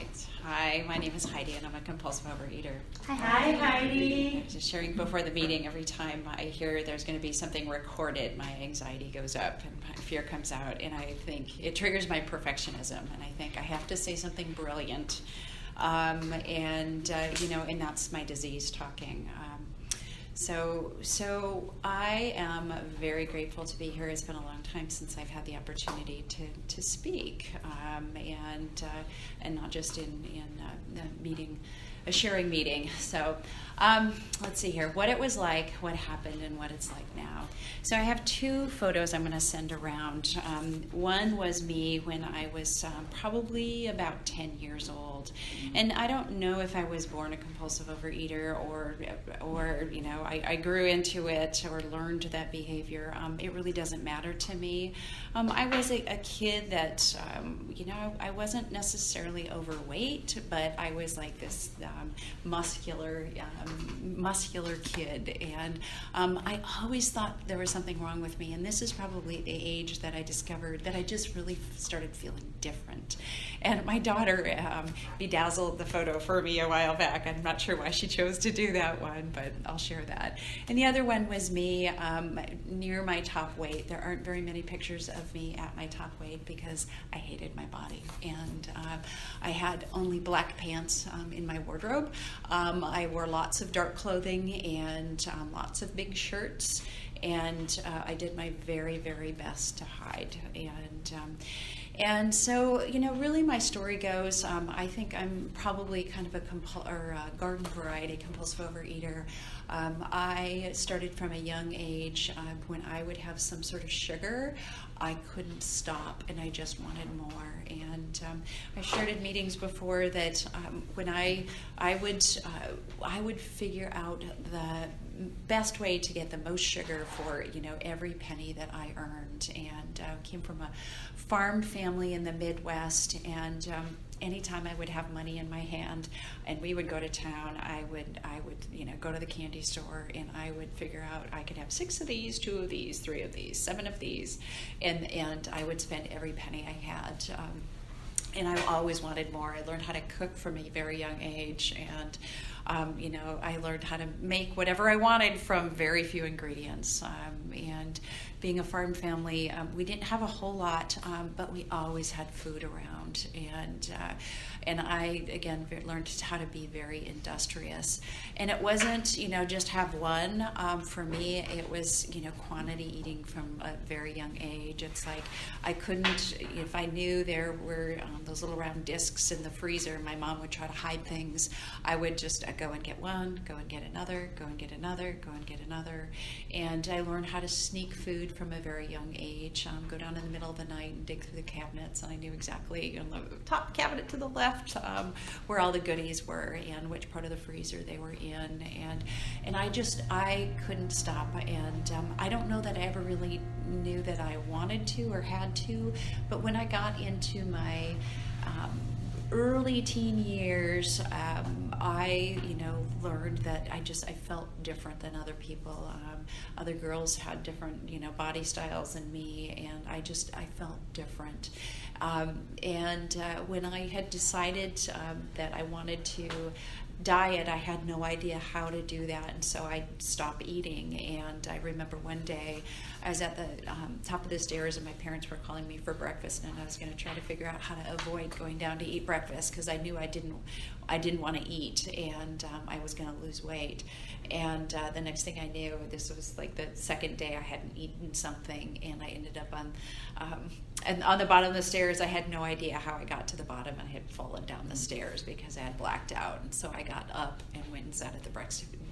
right. Hi, my name is Heidi, and I'm a compulsive overeater. Hi, Heidi. I was just sharing before the meeting, every time I hear there's going to be something recorded, my anxiety goes up and my fear comes out, and I think it triggers my perfectionism, and I think I have to say something brilliant, and that's my disease talking. So I am very grateful to be here. It's been a long time since I've had the opportunity to speak, and not just in a meeting, a sharing meeting. So let's see here, what it was like, what happened, and what it's like now. So I have two photos I'm going to send around. One was me when I was probably about 10 years old, and I don't know if I was born a compulsive overeater or I grew into it or learned that behavior. It really doesn't matter to me. I was a kid that I wasn't necessarily overweight, but I was like this muscular kid, and I always thought there was something wrong with me, and this is probably the age that I discovered that I just really started feeling different. And my daughter bedazzled the photo for me a while back. I'm not sure why she chose to do that one, but I'll share that. And the other one was me near my top weight. There aren't very many pictures of me at my top weight because I hated my body, and I had only black pants in my wardrobe. I wore lots of dark clothing and lots of big shirts, and I did my very, very best to hide. And so, really my story goes, I think I'm probably kind of a garden variety compulsive overeater. I started from a young age. When I would have some sort of sugar, I couldn't stop, and I just wanted more. And I shared in meetings before that when I would figure out the best way to get the most sugar for every penny that I earned, and came from a farm family in the Midwest, and anytime I would have money in my hand and we would go to town, I would go to the candy store, and I would figure out I could have 6 of these, 2 of these, 3 of these, 7 of these, and I would spend every penny I had. And I always wanted more. I learned how to cook from a very young age, and I learned how to make whatever I wanted from very few ingredients. And being a farm family, we didn't have a whole lot, but we always had food around. And I, again, learned how to be very industrious. And it wasn't, just have one. For me, it was, quantity eating from a very young age. It's like I couldn't, if I knew there were those little round discs in the freezer, my mom would try to hide things. I would just go and get one, go and get another, go and get another, go and get another. And I learned how to sneak food from a very young age, go down in the middle of the night and dig through the cabinets, and I knew exactly on the top cabinet to the left where all the goodies were and which part of the freezer they were in, and I couldn't stop. And I don't know that I ever really knew that I wanted to or had to, but when I got into my early teen years, I learned that I felt different than other people. Other girls had different body styles than me, and I felt different. When I had decided that I wanted to diet, I had no idea how to do that, and so I stopped eating. And I remember one day I was at the top of the stairs, and my parents were calling me for breakfast, and I was going to try to figure out how to avoid going down to eat breakfast because I knew I didn't want to eat, and I was going to lose weight. And the next thing I knew, this was like the second day I hadn't eaten something, and I ended up on the bottom of the stairs. I had no idea how I got to the bottom, and I had fallen down the stairs because I had blacked out. And so I got up and went and sat at the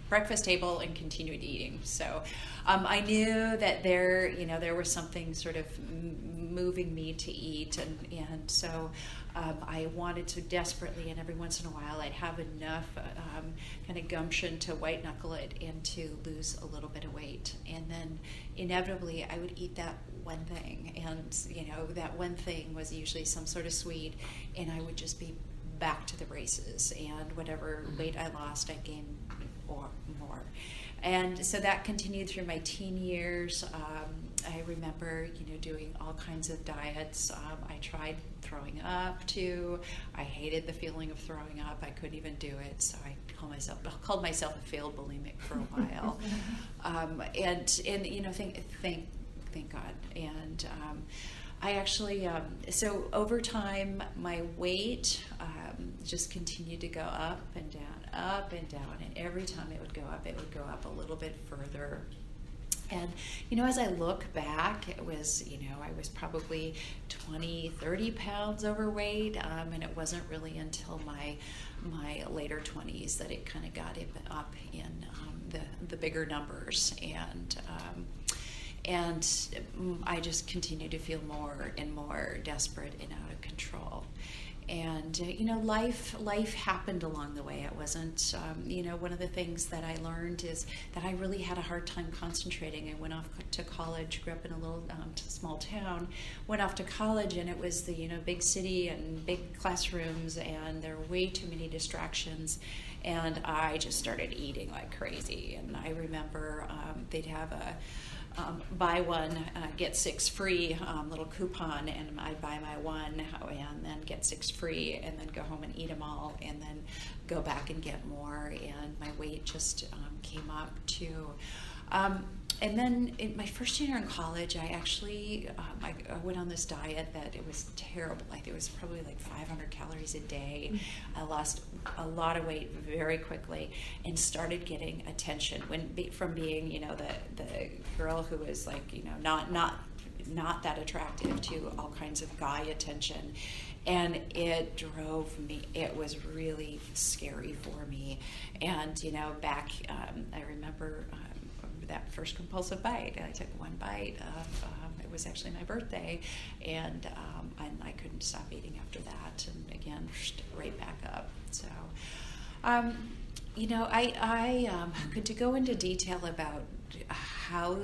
breakfast table and continued eating. So I knew that there was something sort of moving me to eat, and so I wanted to desperately, and every once in a while I'd have enough kind of gumption to white knuckle it and to lose a little bit of weight, and then inevitably I would eat that one thing, and that one thing was usually some sort of sweet, and I would just be back to the races, and whatever weight I lost I gained or more. And so that continued through my teen years. I remember, doing all kinds of diets. I tried throwing up to I hated the feeling of throwing up. I couldn't even do it, so I called myself a failed bulimic for a while. And thank God. And I actually, so over time, my weight just continued to go up and down, and every time it would go up a little bit further. And, as I look back, it was, I was probably 20, 30 pounds overweight, and it wasn't really until my later 20s that it kind of got up in the bigger numbers. And I just continued to feel more and more desperate and out of control. And, life happened along the way. It wasn't, one of the things that I learned is that I really had a hard time concentrating. I went off to college, grew up in a little small town, went off to college, and it was the, big city and big classrooms, and there were way too many distractions. And I just started eating like crazy. And I remember they'd have a buy one, get six free little coupon, and I'd buy my one and then get six free, and then go home and eat them all, and then go back and get more, and my weight just came up too. And then in my first year in college, I actually I went on this diet that it was terrible. Like it was probably like 500 calories a day. I lost a lot of weight very quickly and started getting attention from being the girl who was like not that attractive to all kinds of guy attention. And it drove me, it was really scary for me. And, back, I remember that first compulsive bite. I took one bite of, it was actually my birthday, and I couldn't stop eating after that. And again, right back up. So, I could to go into detail about how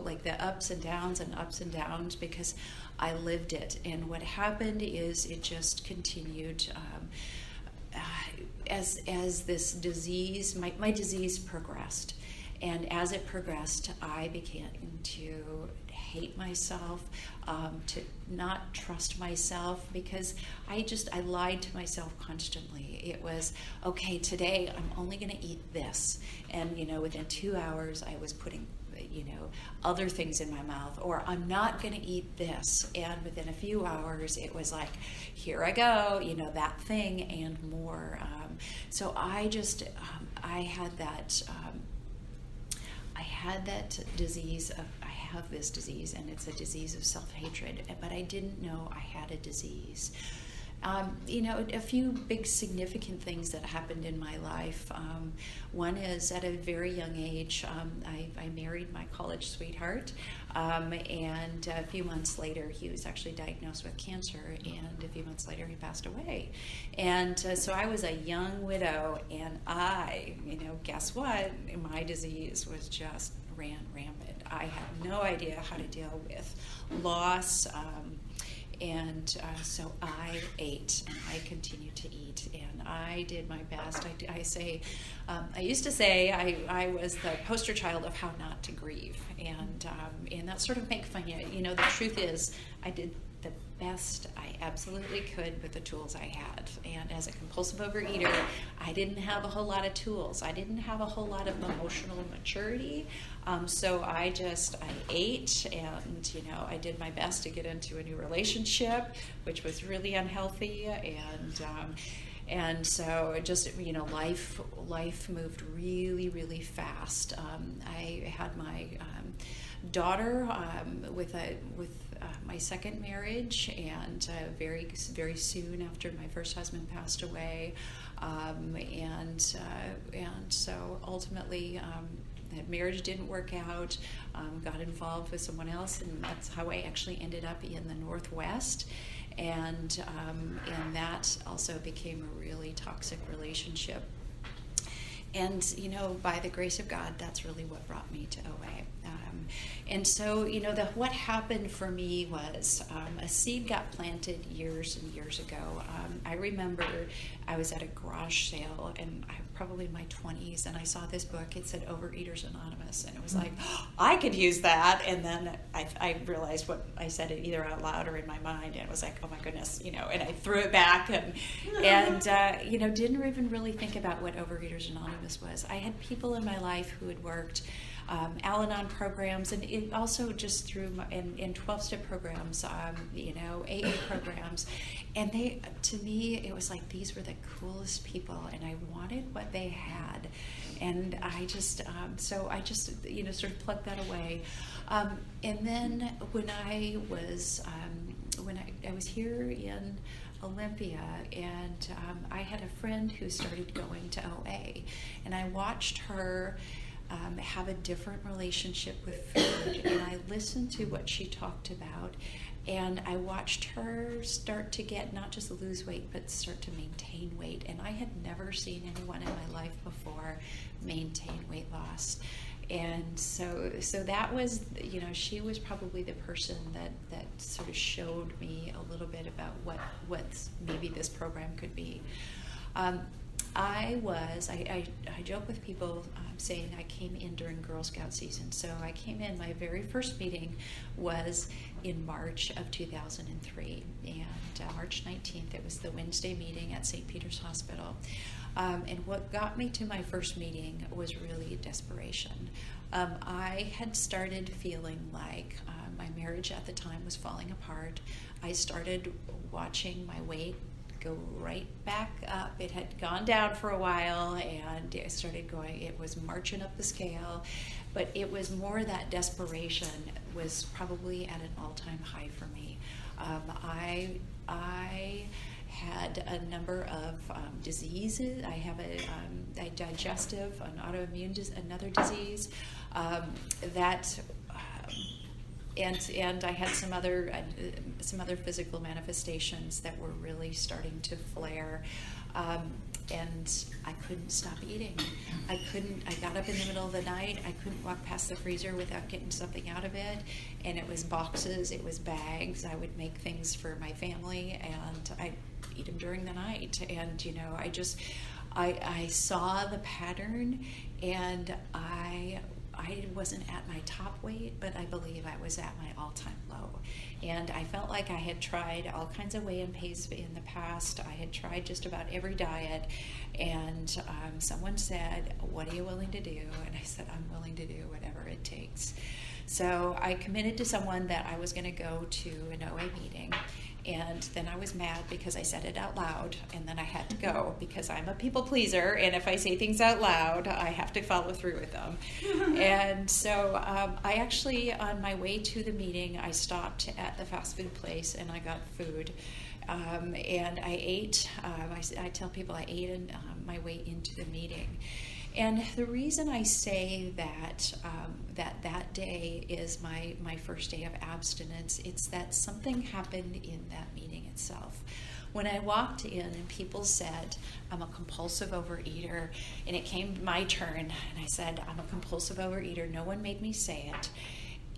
like the ups and downs, because I lived it. And what happened is it just continued as this disease, my disease progressed. And as it progressed, I began to hate myself, to not trust myself, because I lied to myself constantly. It was, okay, today I'm only going to eat this. And, within 2 hours, I was putting other things in my mouth, or I'm not going to eat this. And within a few hours, it was like, here I go, that thing and more. So I just, I had that disease of, I have this disease, and it's a disease of self-hatred, but I didn't know I had a disease. A few big significant things that happened in my life. One is at a very young age, I married my college sweetheart, and a few months later he was actually diagnosed with cancer, and a few months later he passed away. And so I was a young widow, and guess what? My disease was just ran rampant. I had no idea how to deal with loss. And so I ate, and I continued to eat, and I did my best. I used to say I was the poster child of how not to grieve, and that sort of make fun of it. The truth is, I did the best I absolutely could with the tools I had. And as a compulsive overeater, I didn't have a whole lot of tools. I didn't have a whole lot of emotional maturity. So I ate, and, I did my best to get into a new relationship, which was really unhealthy. And so it just, life moved really, really fast. I had my daughter with my second marriage, and very, very soon after my first husband passed away. And so ultimately, that marriage didn't work out, got involved with someone else, and that's how I actually ended up in the Northwest. And that also became a really toxic relationship. And, by the grace of God, that's really what brought me to OA. And so, what happened for me was a seed got planted years and years ago. I remember I was at a garage sale, and I probably in my 20s, and I saw this book. It said Overeaters Anonymous, and it was like, I could use that. And then I realized what I said it either out loud or in my mind, and it was like, oh my goodness, and I threw it back and didn't even really think about what Overeaters Anonymous was. I had people in my life who had worked Al-Anon programs, and it also just through in 12-step programs, AA programs, and to me, it was like these were the coolest people, and I wanted what they had, and I just sort of plugged that away, and then when I was here in Olympia, and I had a friend who started going to OA, and I watched her have a different relationship with food, and I listened to what she talked about, and I watched her start to get not just lose weight but start to maintain weight, and I had never seen anyone in my life before maintain weight loss. And so that was, she was probably the person that sort of showed me a little bit about what maybe this program could be. I joke with people saying I came in during Girl Scout season. So I came in, my very first meeting was in March of 2003. And March 19th, it was the Wednesday meeting at St. Peter's Hospital. And what got me to my first meeting was really desperation. I had started feeling like my marriage at the time was falling apart. I started watching my weight go right back up. It had gone down for a while, and it started going, it was marching up the scale, but it was more that desperation was probably at an all-time high for me. I had a number of diseases. I have a digestive, an autoimmune, another disease and I had some other physical manifestations that were really starting to flare, and I couldn't stop eating. I got up in the middle of the night. I couldn't walk past the freezer without getting something out of it, and it was boxes, it was bags. I would make things for my family, and I'd eat them during the night. And I saw the pattern, and I wasn't at my top weight, but I believe I was at my all-time low. And I felt like I had tried all kinds of weigh and pays in the past. I had tried just about every diet, and someone said, what are you willing to do? And I said, I'm willing to do whatever it takes. So I committed to someone that I was going to go to an OA meeting. And then I was mad because I said it out loud, and then I had to go because I'm a people pleaser, and if I say things out loud, I have to follow through with them. And so I actually, on my way to the meeting, I stopped at the fast food place and I got food. And I ate, I tell people I ate my way into the meeting. And the reason I say that that day is my first day of abstinence, it's that something happened in that meeting itself. When I walked in and people said, I'm a compulsive overeater, and it came my turn, and I said, I'm a compulsive overeater, no one made me say it,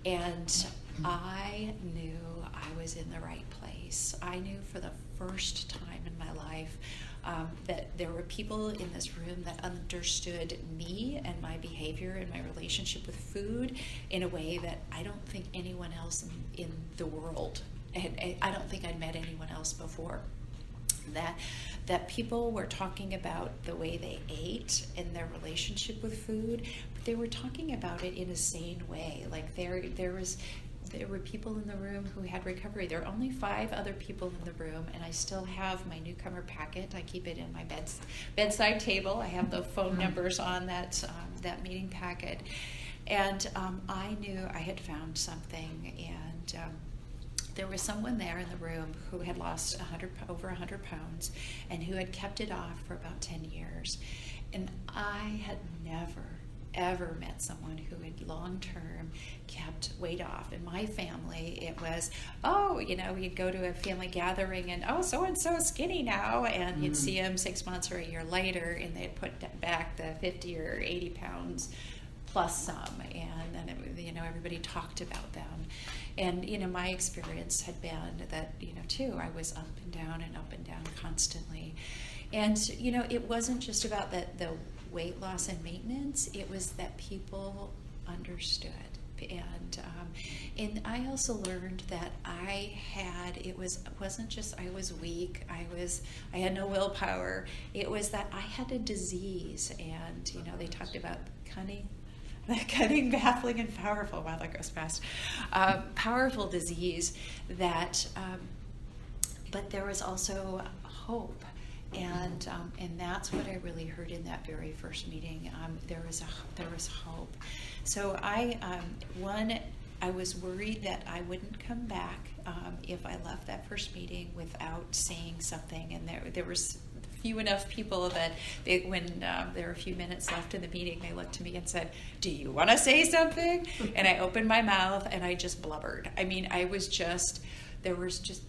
and I knew I was in the right place. I knew for the first time in my life that there were people in this room that understood me and my behavior and my relationship with food in a way that I don't think anyone else in the world, and I don't think I'd met anyone else before. That people were talking about the way they ate and their relationship with food, but they were talking about it in a sane way. Like there were people in the room who had recovery. There are only 5 other people in the room, and I still have my newcomer packet. I keep it in my bedside table. I have the phone numbers on that meeting packet. And I knew I had found something, and there was someone there in the room who had lost over 100 pounds and who had kept it off for about 10 years. And I had never ever met someone who had long-term kept weight off. In my family, it was, you'd go to a family gathering and, so-and-so is skinny now, and you'd see them 6 months or a year later, and they'd put back the 50 or 80 pounds plus some, and then everybody talked about them. And my experience had been that too, I was up and down constantly. And it wasn't just about the weight loss and maintenance, it was that people understood. And I also learned that wasn't just I was weak, I had no willpower. It was that I had a disease, and they talked about cunning, baffling, and powerful. Wow, that goes fast. Powerful disease that, but there was also hope. And that's what I really heard in that very first meeting. There was hope. So I was worried that I wouldn't come back if I left that first meeting without saying something. And there was few enough people that when there were a few minutes left in the meeting, they looked to me and said, "Do you want to say something?" And I opened my mouth and I just blubbered. I mean, there was just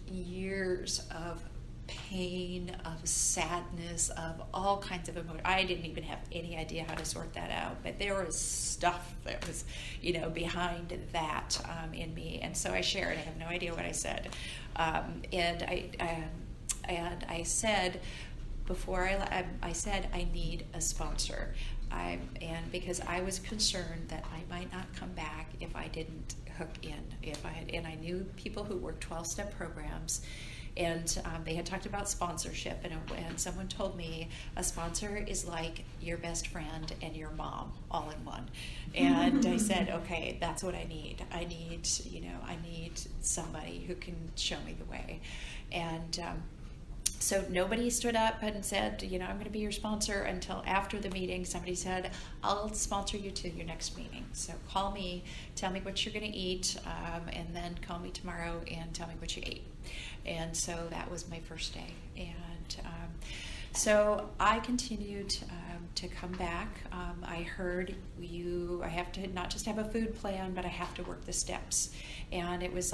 years of pain, of sadness, of all kinds of emotion. I didn't even have any idea how to sort that out, but there was stuff that was, behind that in me. And so I shared. I have no idea what I said, and I said before I said I need a sponsor, and because I was concerned that I might not come back if I didn't hook in. And I knew people who worked 12-step programs. And they had talked about sponsorship, and someone told me a sponsor is like your best friend and your mom all in one. And I said, okay, that's what I need. I need somebody who can show me the way. And so nobody stood up and said, I'm going to be your sponsor until after the meeting. Somebody said, I'll sponsor you to your next meeting. So call me, tell me what you're going to eat, and then call me tomorrow and tell me what you ate. And so that was my first day. And so I continued to come back. I heard I have to not just have a food plan, but I have to work the steps. And it was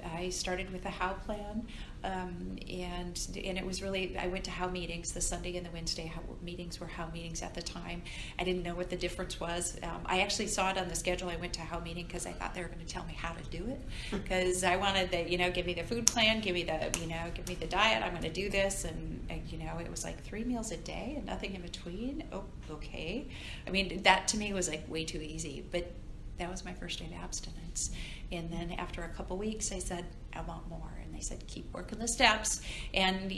I started with a how plan, and it was really, I went to how meetings. The Sunday and the Wednesday how meetings were how meetings at the time. I didn't know what the difference was. I actually saw it on the schedule. I went to how meeting because I thought they were going to tell me how to do it, because I wanted give me the food plan, give me the diet. I'm going to do this, and it was like 3 meals a day and nothing in between. Oh, okay. I mean, that to me was like way too easy, but that was my first day of abstinence. And then after a couple weeks, I said, I want more. And they said, keep working the steps. And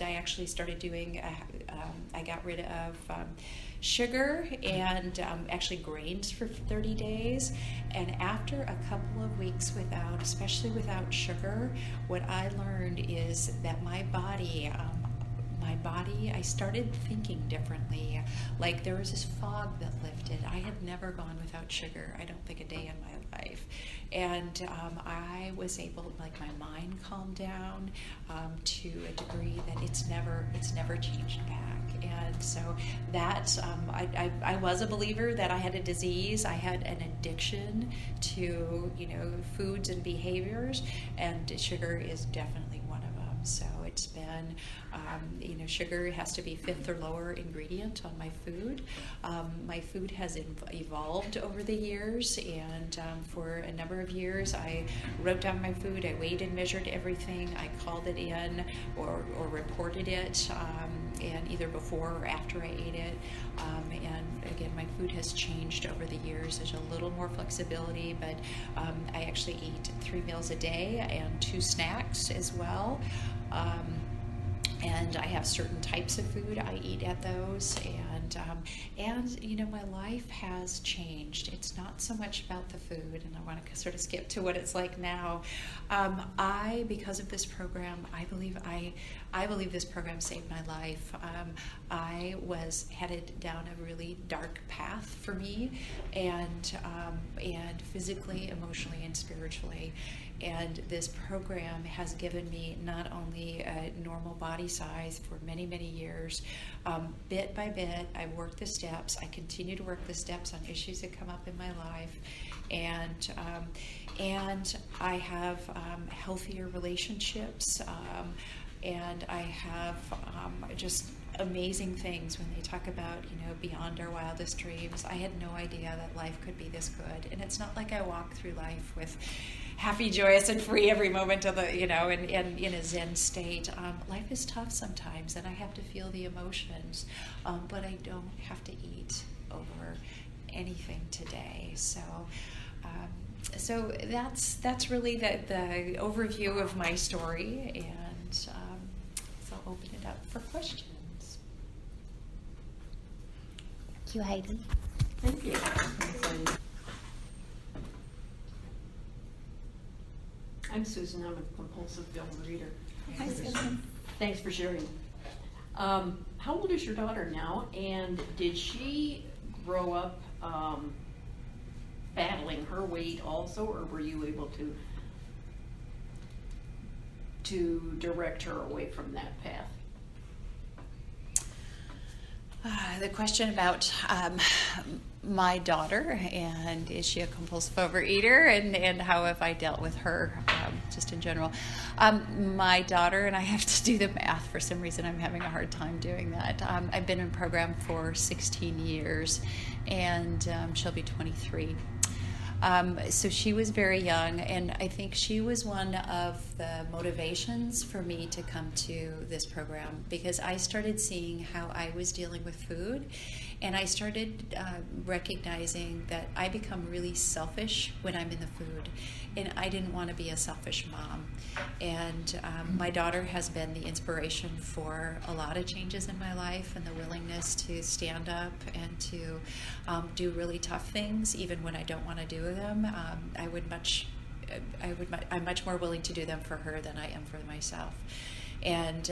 I actually started doing, I got rid of sugar and actually grains for 30 days. And after a couple of weeks especially without sugar, what I learned is that my body, I started thinking differently. Like there was this fog that lifted. I had never gone without sugar, I don't think, a day in my life. And I was able, my mind calmed down to a degree that it's never changed back. And so that, I was a believer that I had a disease. I had an addiction to, foods and behaviors, and sugar is definitely one of them. So it's been, sugar has to be 5th or lower ingredient on my food. My food has evolved over the years, and for a number of years I wrote down my food. I weighed and measured everything. I called it in or reported it, and either before or after I ate it. And again, my food has changed over the years. There's a little more flexibility, but I actually eat 3 meals a day and 2 snacks as well. And I have certain types of food I eat at those, and my life has changed. It's not so much about the food, and I want to sort of skip to what it's like now. Because of this program, I believe this program saved my life. I was headed down a really dark path for me, and physically, emotionally, and spiritually. And this program has given me not only a normal body size for many, many years, bit by bit, I work the steps. I continue to work the steps on issues that come up in my life. And I have healthier relationships, and I have just amazing things when they talk about, beyond our wildest dreams. I had no idea that life could be this good. And it's not like I walk through life with happy, joyous, and free every moment of the, and in a Zen state. Life is tough sometimes, and I have to feel the emotions, but I don't have to eat over anything today. So that's really the overview of my story, and so I'll open it up for questions. Thank you, Heidi. Thank you. I'm Susan. I'm a compulsive film reader. Hi, Susan. Thanks for sharing. How old is your daughter now? And did she grow up battling her weight also, or were you able to direct her away from that path? The question about my daughter, and is she a compulsive overeater, and how have I dealt with her, just in general. My daughter, and I have to do the math for some reason, I'm having a hard time doing that. I've been in program for 16 years, and she'll be 23. So she was very young, and I think she was one of the motivations for me to come to this program, because I started seeing how I was dealing with food, and I started recognizing that I become really selfish when I'm in the food, and I didn't want to be a selfish mom. And my daughter has been the inspiration for a lot of changes in my life, and the willingness to stand up and to do really tough things, even when I don't want to do them. I'm much more willing to do them for her than I am for myself. And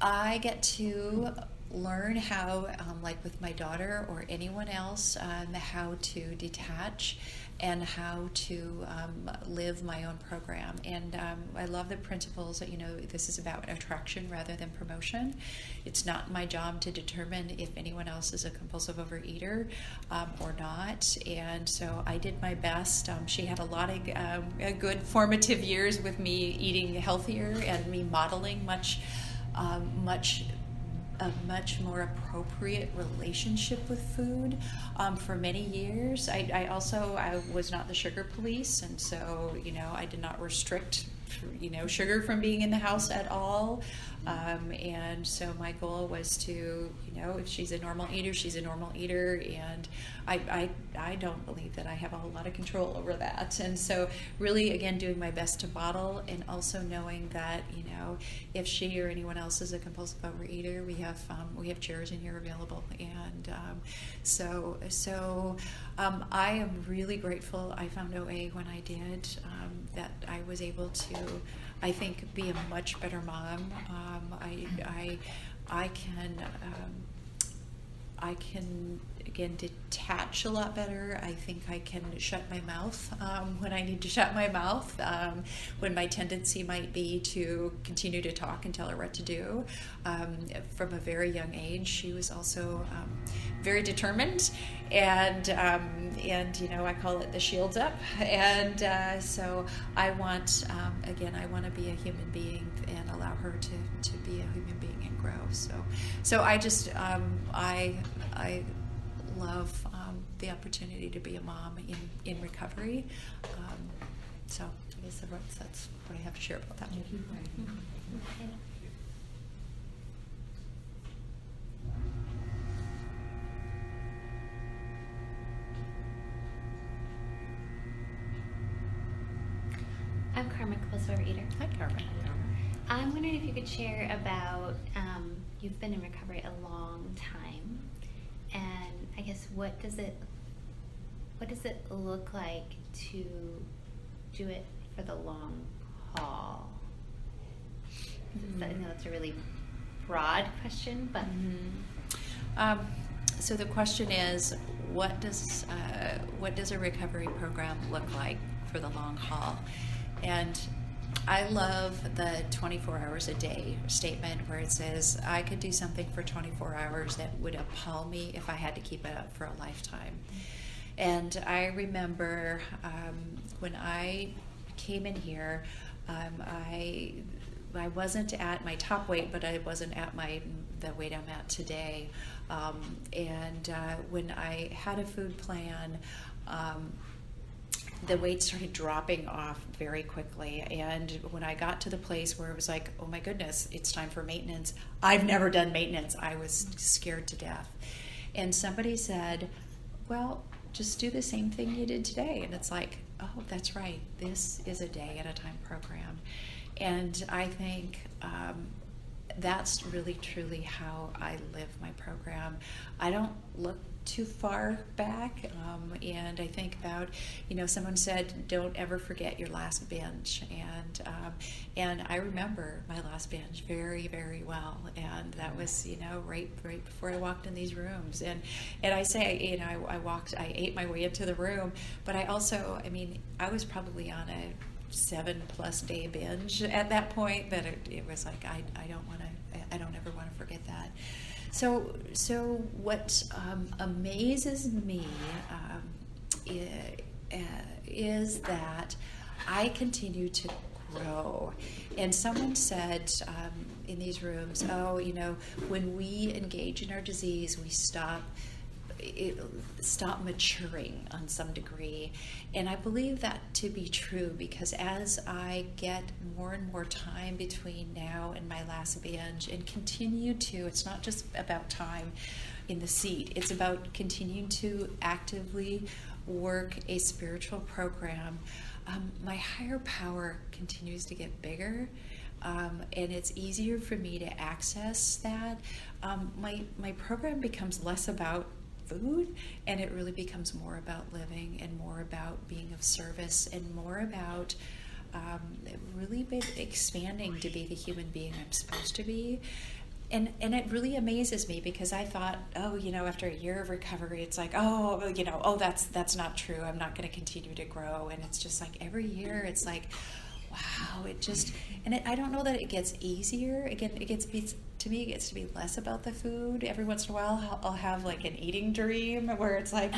I get to learn how, like with my daughter or anyone else, how to detach and how to live my own program. And I love the principles that, this is about attraction rather than promotion. It's not my job to determine if anyone else is a compulsive overeater or not. And so I did my best. She had a lot of good formative years with me eating healthier and me modeling a much more appropriate relationship with food for many years. I was not the sugar police, and so I did not restrict sugar from being in the house at all. And so my goal was to, if she's a normal eater, she's a normal eater, and I don't believe that I have a whole lot of control over that. And so really, again, doing my best to model, and also knowing that, if she or anyone else is a compulsive overeater, we have chairs in here available. And I am really grateful I found OA when I did, that I was able to, I think, be a much better mom. I can again detach a lot better. I think I can shut my mouth when I need to shut my mouth, when my tendency might be to continue to talk and tell her what to do. From a very young age, she was also very determined, and I call it the shields up. And so I want, I want to be a human being and allow her to be a human being and grow. So I just I love the opportunity to be a mom in recovery. So I guess that's what I have to share about that. I'm Carmen, compulsive overeater. Hi, Carmen. I'm wondering if you could share about, you've been in recovery a long time, and I guess what does it look like to do it for the long haul? I know it's a really broad question, but so the question is, what does a recovery program look like for the long haul? And I love the 24 hours a day statement where it says I could do something for 24 hours that would appall me if I had to keep it up for a lifetime. And I remember when I came in here, I wasn't at my top weight, but I wasn't at the weight I'm at today. When I had a food plan, the weight started dropping off very quickly. And when I got to the place where it was like, oh my goodness, it's time for maintenance. I've never done maintenance. I was scared to death. And somebody said, well, just do the same thing you did today. And it's like, oh, that's right. This is a day at a time program. And I think that's really truly how I live my program. I don't look too far back, and I think about, someone said, don't ever forget your last binge, and I remember my last binge very, very well, and that was, right before I walked in these rooms, and I say, I ate my way into the room, but I also, I was probably on a 7+ day binge at that point, that it was like, I don't ever want to forget that. So what amazes me is that I continue to grow. And someone said in these rooms, when we engage in our disease, we stop maturing on some degree. And I believe that to be true, because as I get more and more time between now and my last binge, and continue to, it's not just about time in the seat, it's about continuing to actively work a spiritual program, my higher power continues to get bigger. And it's easier for me to access that. My program becomes less about food, and it really becomes more about living, and more about being of service, and more about really expanding to be the human being I'm supposed to be. And it really amazes me, because I thought, after a year of recovery, it's like, that's not true. I'm not going to continue to grow. And it's just like every year, it's like, wow, I don't know that it gets easier. Again, it gets to be less about the food. Every once in a while, I'll have like an eating dream where it's like,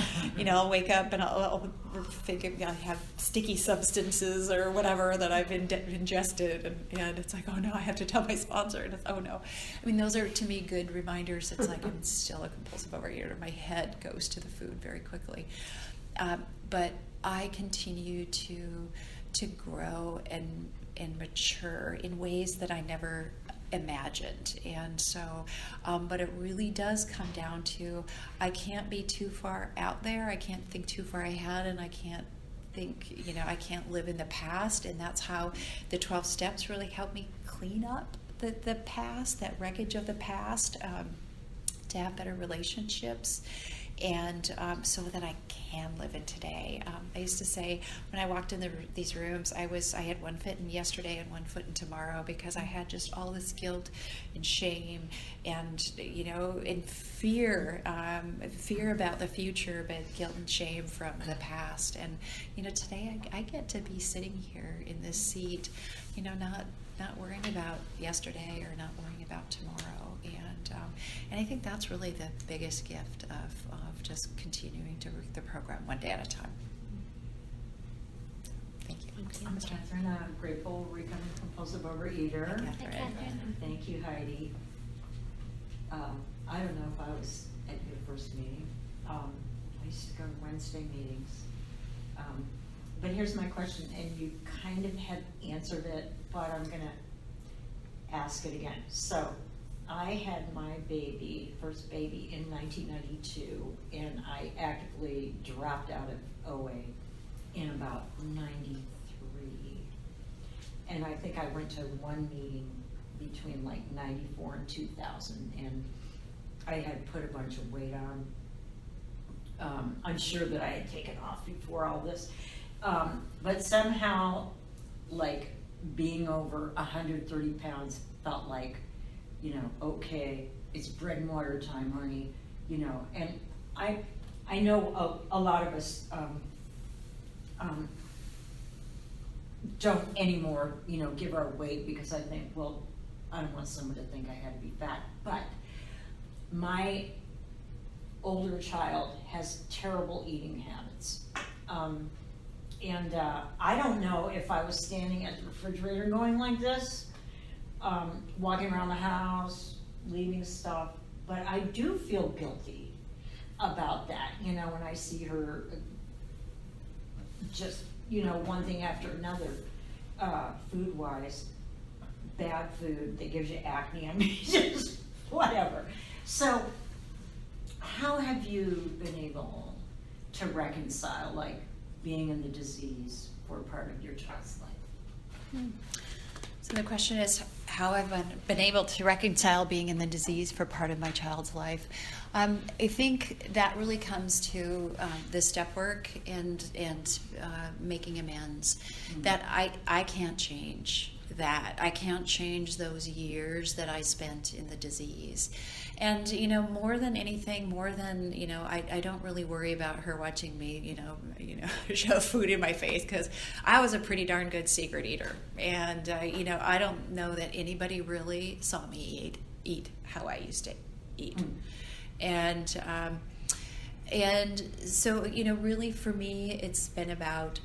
I'll wake up and I'll think I have sticky substances or whatever that I've ingested, and it's like, oh no, I have to tell my sponsor. And it's, oh no. Those are, to me, good reminders. It's like I'm still a compulsive overeater. My head goes to the food very quickly. But I continue to grow and mature in ways that I never imagined. And so, but it really does come down to, I can't be too far out there. I can't think too far ahead, and I can't think, I can't live in the past. And that's how the 12 steps really help me clean up the past, that wreckage of the past, to have better relationships, and so that I can live in today. I used to say, when I walked in these rooms, I had one foot in yesterday and one foot in tomorrow, because I had just all this guilt and shame and and fear about the future, but guilt and shame from the past. And today I get to be sitting here in this seat, not worrying about yesterday or not worrying about tomorrow. And I think that's really the biggest gift of just continuing to work the program one day at a time. Thank you. I'm Catherine, a grateful recovering compulsive overeater. Hi, Catherine. Thank you, Heidi. I don't know if I was at your first meeting. I used to go to Wednesday meetings. But here's my question, and you kind of had answered it, but I'm going to ask it again. So, I had my first baby in 1992, and I actively dropped out of OA in about 93. And I think I went to one meeting between like 94 and 2000, and I had put a bunch of weight on. I'm sure that I had taken off before all this. But somehow, like, being over 130 pounds felt like, okay, it's bread and water time, honey, and I know a lot of us don't anymore, give our weight, because I think, well, I don't want someone to think I had to be fat, but my older child has terrible eating habits, and I don't know if I was standing at the refrigerator going like this, walking around the house, leaving stuff, but I do feel guilty about that, you know, when I see her just, you know, one thing after another, food-wise, bad food that gives you acne, I mean, just whatever. So, how have you been able to reconcile, like, being in the disease for part of your child's life? So the question is how I've been able to reconcile being in the disease for part of my child's life. I think that really comes to the step work and making amends. Mm-hmm. That I can't change that. I can't change those years that I spent in the disease. And, you know, more than anything, more than, you know, I don't really worry about her watching me, you know, shove food in my face, because I was a pretty darn good secret eater. And, you know, I don't know that anybody really saw me eat how I used to eat. And so, you know, really for me, it's been about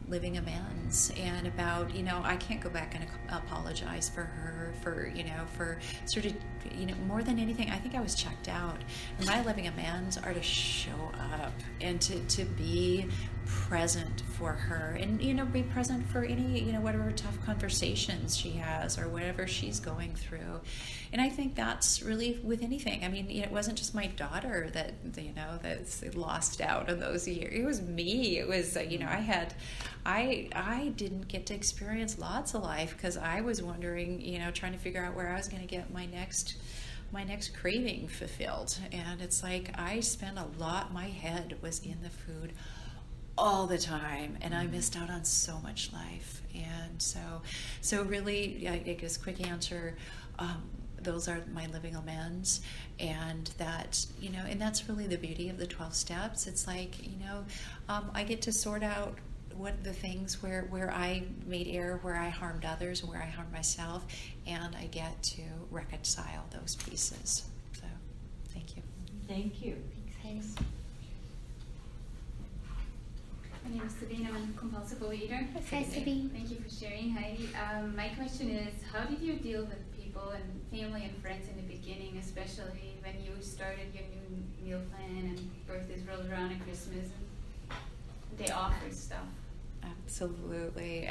living amends and about, you know, I can't go back and apologize for her, for, you know, for sort of, you know, more than anything, I think I was checked out. And my living amends are to show up and to be present for her and, you know, be present for any, you know, whatever tough conversations she has or whatever she's going through. And I think that's really with anything. I mean, you know, it wasn't just my daughter that, you know, that's lost out on those years. It was me. It was, you know, I didn't get to experience lots of life because I was wondering, you know, trying to figure out where I was going to get my next craving fulfilled. And it's like I spent a lot, my head was in the food all the time, and I missed out on so much life. And so really, I guess quick answer, those are my living amends. And that, you know, and that's really the beauty of the 12 steps. It's like, you know, I get to sort out what the things where I made error, where I harmed others, where I harmed myself, and I get to reconcile those pieces. So thank you. Thank you. Thanks, My name is Sabine. I'm a compulsive overeater. Hi, Sabine. Thank you for sharing, Heidi. My question is, how did you deal with people and family and friends in the beginning, especially when you started your new meal plan and birthdays rolled around and Christmas and they offered stuff? Absolutely.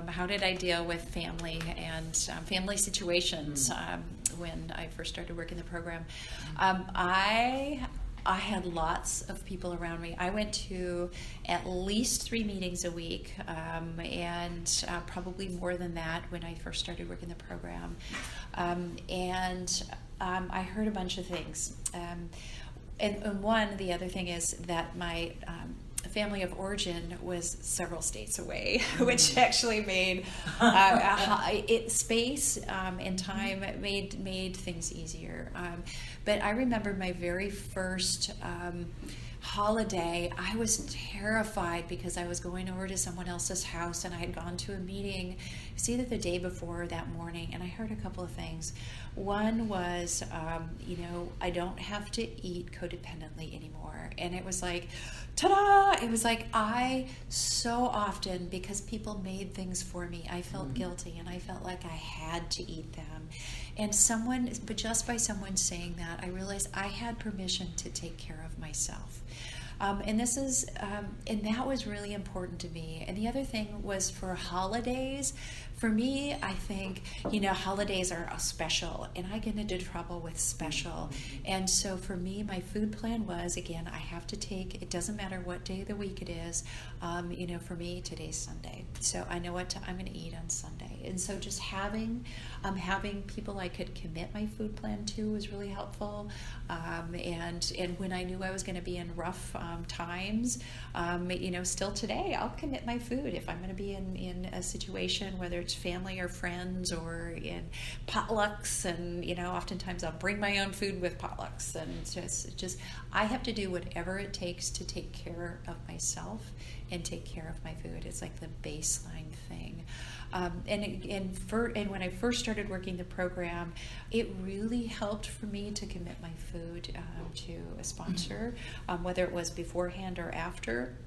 How did I deal with family and family situations when I first started working the program? I had lots of people around me. I went to at least 3 meetings a week, and probably more than that when I first started working the program. I heard a bunch of things. And the other thing is that my family of origin was several states away, which actually made space and time made things easier. But I remember my very first holiday, I was terrified because I was going over to someone else's house and I had gone to a meeting, it's either the day before or that morning, and I heard a couple of things. One was, you know, I don't have to eat codependently anymore. And it was like, ta-da! It was like I so often, because people made things for me, I felt guilty and I felt like I had to eat them. And just by someone saying that, I realized I had permission to take care of myself. And that was really important to me. And the other thing was for holidays. For me, I think, you know, holidays are special, and I get into trouble with special. And so for me, my food plan was, again, I have to take, it doesn't matter what day of the week it is, you know, for me, today's Sunday. So I know what I'm going to eat on Sunday. And so just having people I could commit my food plan to was really helpful. And when I knew I was going to be in rough times, you know, still today, I'll commit my food if I'm going to be in a situation, whether it's family or friends or in potlucks. And, you know, oftentimes I'll bring my own food with potlucks. And just I have to do whatever it takes to take care of myself and take care of my food. It's like the baseline thing. And when I first started working the program, it really helped for me to commit my food to a sponsor, whether it was beforehand or after.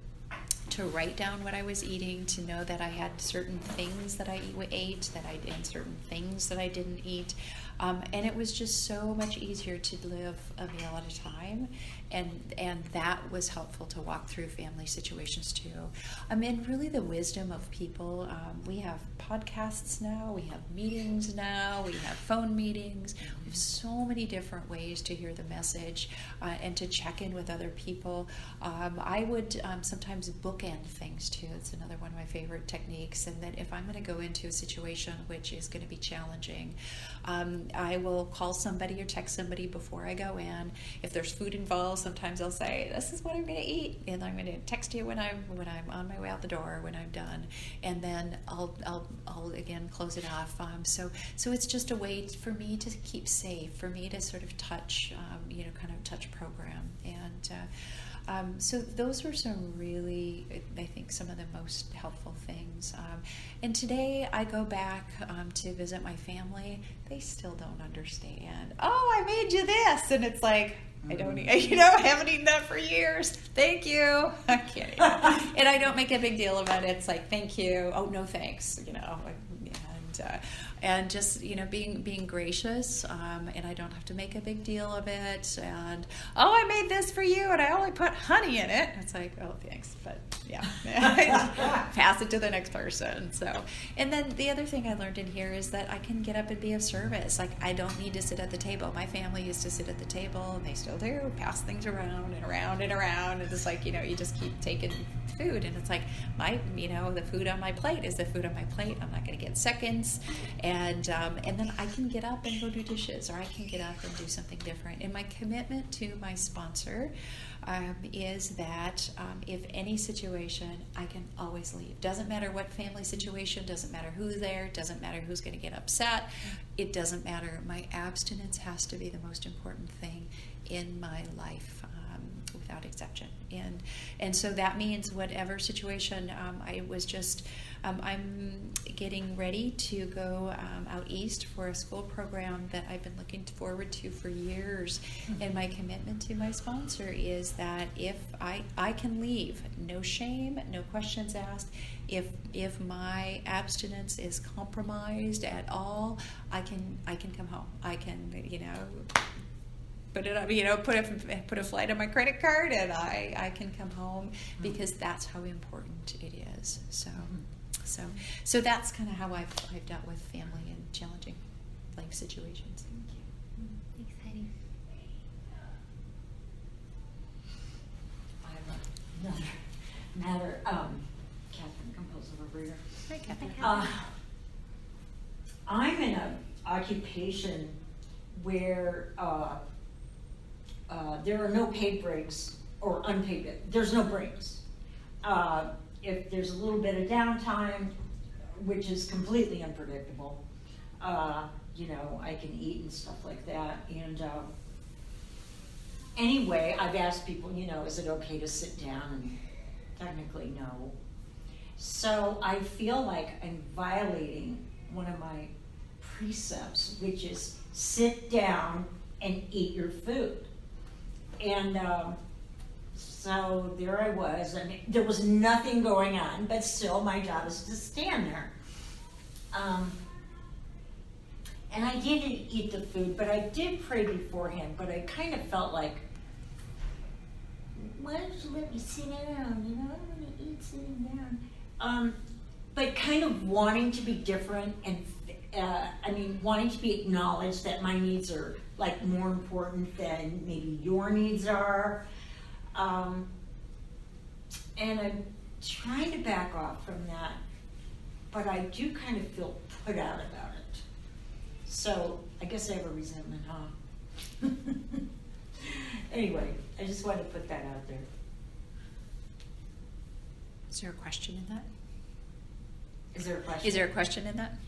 to write down what I was eating, to know that I had certain things that I ate, and certain things that I didn't eat. And it was just so much easier to live a meal at a time. And that was helpful to walk through family situations too. And really the wisdom of people. We have podcasts now, we have meetings now, we have phone meetings. We have so many different ways to hear the message and to check in with other people. I would sometimes bookend things too. It's another one of my favorite techniques. And that if I'm going to go into a situation which is going to be challenging, I will call somebody or text somebody before I go in. If there's food involved, sometimes I'll say, "This is what I'm going to eat," and I'm going to text you when I'm on my way out the door, when I'm done, and then I'll again close it off. So it's just a way for me to keep safe, for me to sort of touch, kind of touch program, and so those were some really, I think, some of the most helpful things. And today I go back to visit my family. They still don't understand. "Oh, I made you this," and it's like, I don't eat, I haven't eaten that for years. Thank you. I'm kidding. And I don't make a big deal about it. It's like, thank you. Oh, no thanks. And just, being gracious, and I don't have to make a big deal of it. And, "Oh, I made this for you, and I only put honey in it." It's like, oh, thanks, but yeah, pass it to the next person. So, and then the other thing I learned in here is that I can get up and be of service. Like, I don't need to sit at the table. My family used to sit at the table, and they still do, pass things around and around and around, and it's like, you just keep taking food, and it's like, the food on my plate is the food on my plate. I'm not going to get seconds. And then I can get up and go do dishes, or I can get up and do something different. And my commitment to my sponsor is that if any situation, I can always leave. Doesn't matter what family situation, doesn't matter who's there, doesn't matter who's going to get upset. It doesn't matter. My abstinence has to be the most important thing in my life, without exception. And so that means whatever situation, I'm getting ready to go out east for a school program that I've been looking forward to for years. And my commitment to my sponsor is that if I can leave, no shame, no questions asked. If my abstinence is compromised at all, I can come home. I can, put it up, put a flight on my credit card, and I can come home, because that's how important it is. So that's kind of how I've dealt with family in challenging life situations. Thanks, Heidi. I have another matter. Catherine, compulsive overeater. Hi, Kathy. I'm in an occupation where there are no paid breaks or unpaid. There's no breaks. If there's a little bit of downtime, which is completely unpredictable, I can eat and stuff like that. And anyway, I've asked people, is it okay to sit down? And technically, no. So I feel like I'm violating one of my precepts, which is sit down and eat your food. And so there I was. I mean, there was nothing going on, but still my job is to stand there. And I didn't eat the food, but I did pray beforehand, but I kind of felt like, why don't you let me sit down? I want to eat sitting down. But kind of wanting to be different and wanting to be acknowledged that my needs are like more important than maybe your needs are. And I'm trying to back off from that, but I do kind of feel put out about it. So I guess I have a resentment, huh? Anyway, I just wanted to put that out there. Is there a question in that? Is there a question? Is there a question in that?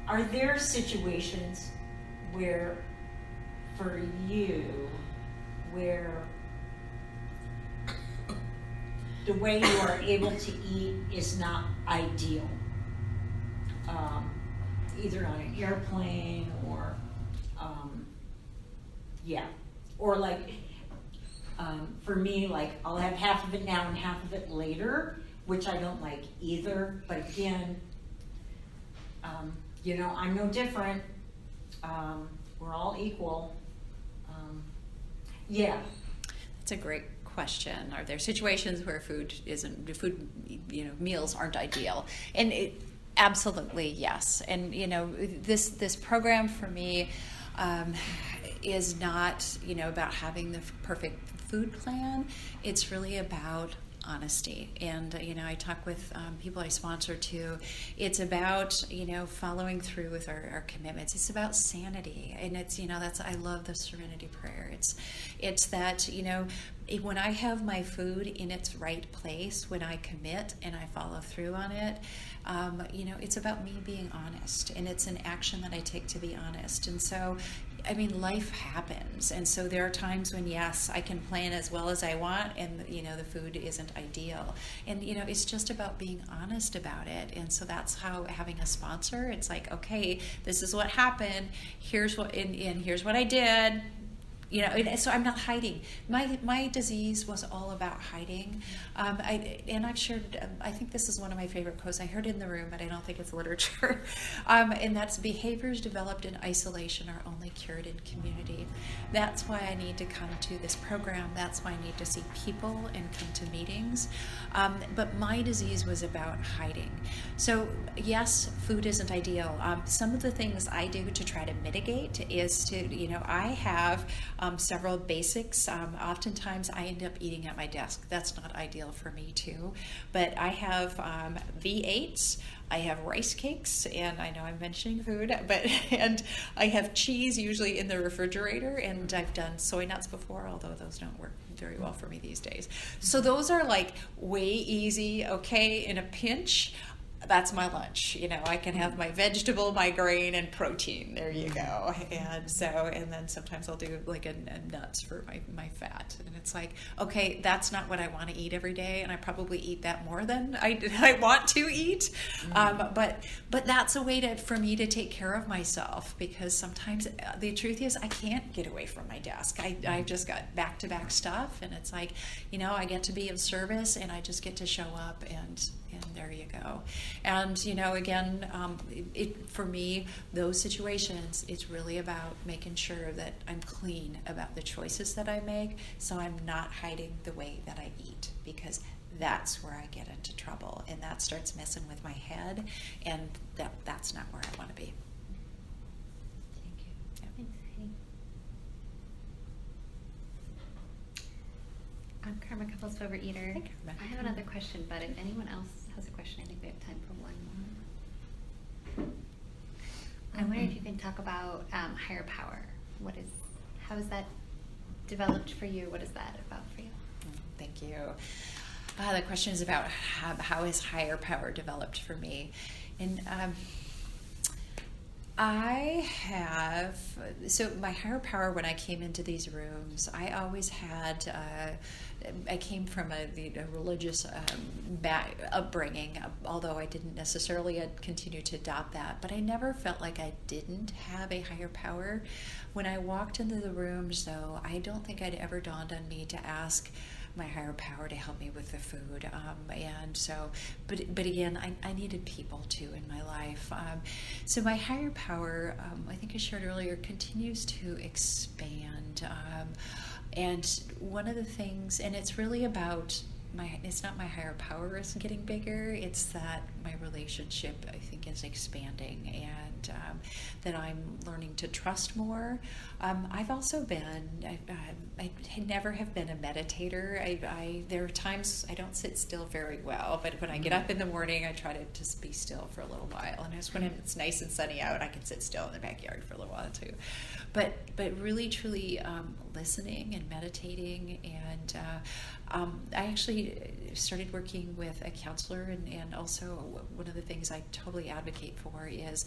Are there situations where, for you, where the way you are able to eat is not ideal? Either on an airplane or, or like, For me, like, I'll have half of it now and half of it later, which I don't like either, but again, you know, I'm no different. We're all equal. Yeah. That's a great question. Are there situations where food, meals aren't ideal? And absolutely yes. And this program for me is not about having the perfect food plan. It's really about honesty. And I talk with people I sponsor too. It's about following through with our commitments. It's about sanity, and it's I love the serenity prayer. It's that when I have my food in its right place, when I commit and I follow through on it, it's about me being honest, and it's an action that I take to be honest. And so life happens, and so there are times when, yes, I can plan as well as I want, and the food isn't ideal, and it's just about being honest about it. And so that's how having a sponsor, it's like, okay, this is what happened, here's what and here's what I did. So I'm not hiding. My disease was all about hiding. I've shared, I think this is one of my favorite quotes. I heard it in the room, but I don't think it's literature. And that's, behaviors developed in isolation are only cured in community. That's why I need to come to this program. That's why I need to see people and come to meetings. But my disease was about hiding. So yes, food isn't ideal. Some of the things I do to try to mitigate is to, I have several basics. Oftentimes I end up eating at my desk. That's not ideal for me too. But I have V8s. I have rice cakes, and I know I'm mentioning food, and I have cheese usually in the refrigerator, and I've done soy nuts before, although those don't work very well for me these days. So those are like way easy, okay, in a pinch. That's my lunch. I can have my vegetable, my grain, and protein. There you go. And then sometimes I'll do like a nuts for my fat. And it's like, okay, that's not what I want to eat every day, and I probably eat that more than I want to eat. But that's a way for me to take care of myself, because sometimes the truth is I can't get away from my desk. I've just got back-to-back stuff, and it's like, I get to be of service, and I just get to show up, and there you go. And again, for me, those situations, it's really about making sure that I'm clean about the choices that I make, so I'm not hiding the way that I eat, because that's where I get into trouble, and that starts messing with my head, and that's not where I want to be. Thank you. Yeah. Thanks, Heidi. I'm Karma Couples Overeater. Hi, Karma. I have another question, but if anyone else has a question, I think we have time for one more. I wonder if you can talk about higher power. How is that developed for you? What is that about for you? Thank you. The question is about how is higher power developed for me. And so my higher power, when I came into these rooms, I always had, I came from a religious upbringing, although I didn't necessarily continue to adopt that, but I never felt like I didn't have a higher power. When I walked into the rooms, though, I don't think I'd ever dawned on me to ask my higher power to help me with the food, and so, but again, I needed people too in my life. So my higher power, I think I shared earlier, continues to expand, and one of the things, and it's really about it's not my higher power is getting bigger, it's that my relationship, I think, is expanding, and that I'm learning to trust more. I've also been, I never have been a meditator. There are times I don't sit still very well, but when I get up in the morning, I try to just be still for a little while, and just when it's nice and sunny out, I can sit still in the backyard for a little while too. But really, truly listening and meditating, and I actually actually started working with a counselor, and also one of the things I totally advocate for is,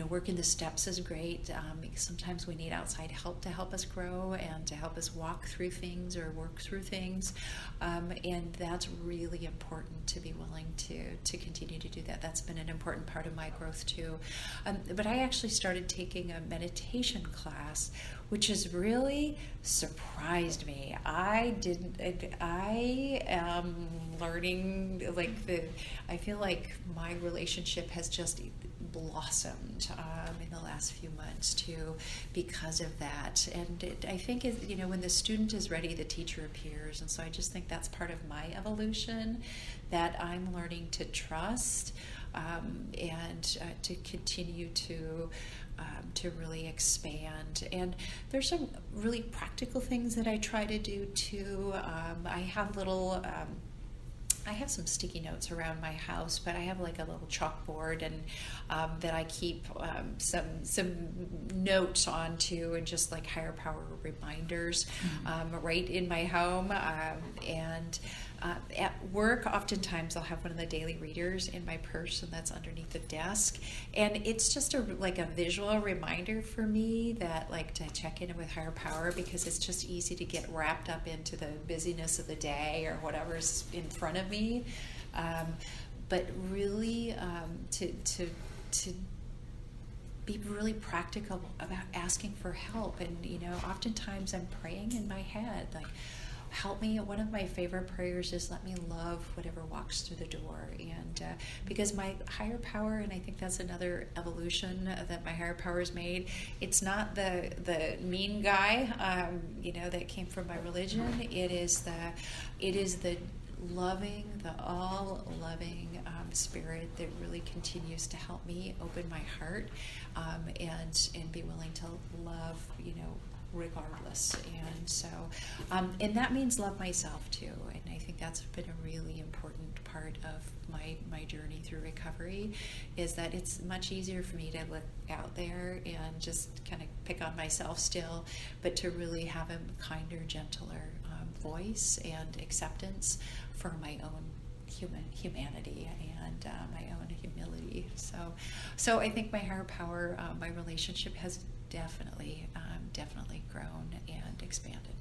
working the steps is great, because sometimes we need outside help to help us grow and to help us walk through things or work through things, and that's really important to be willing to continue to do that. That's been an important part of my growth too. But I actually started taking a meditation class, which has really surprised me. I am learning, I feel like my relationship has just blossomed in the last few months too, because of that. And I think when the student is ready, the teacher appears. And so I just think that's part of my evolution, that I'm learning to trust, and to continue to really expand. And there's some really practical things that I try to do too. I have some sticky notes around my house, but I have like a little chalkboard, and that I keep some notes onto, and just like higher power reminders right in my home. And at work, oftentimes I'll have one of the daily readers in my purse, and that's underneath the desk. And it's just a visual reminder for me that to check in with higher power, because it's just easy to get wrapped up into the busyness of the day or whatever's in front of me. But really to be really practical about asking for help. And oftentimes I'm praying in my head, help me. One of my favorite prayers is, let me love whatever walks through the door. And because my higher power, and I think that's another evolution that my higher power has made, it's not the mean guy, that came from my religion. It is the loving, the all-loving spirit that really continues to help me open my heart, and be willing to love, regardless. And so, and that means love myself too. And I think that's been a really important part of my journey through recovery, is that it's much easier for me to look out there and just kind of pick on myself still, but to really have a kinder, gentler voice and acceptance for my own humanity and my own humility. So I think my higher power, my relationship has definitely grown and expanded.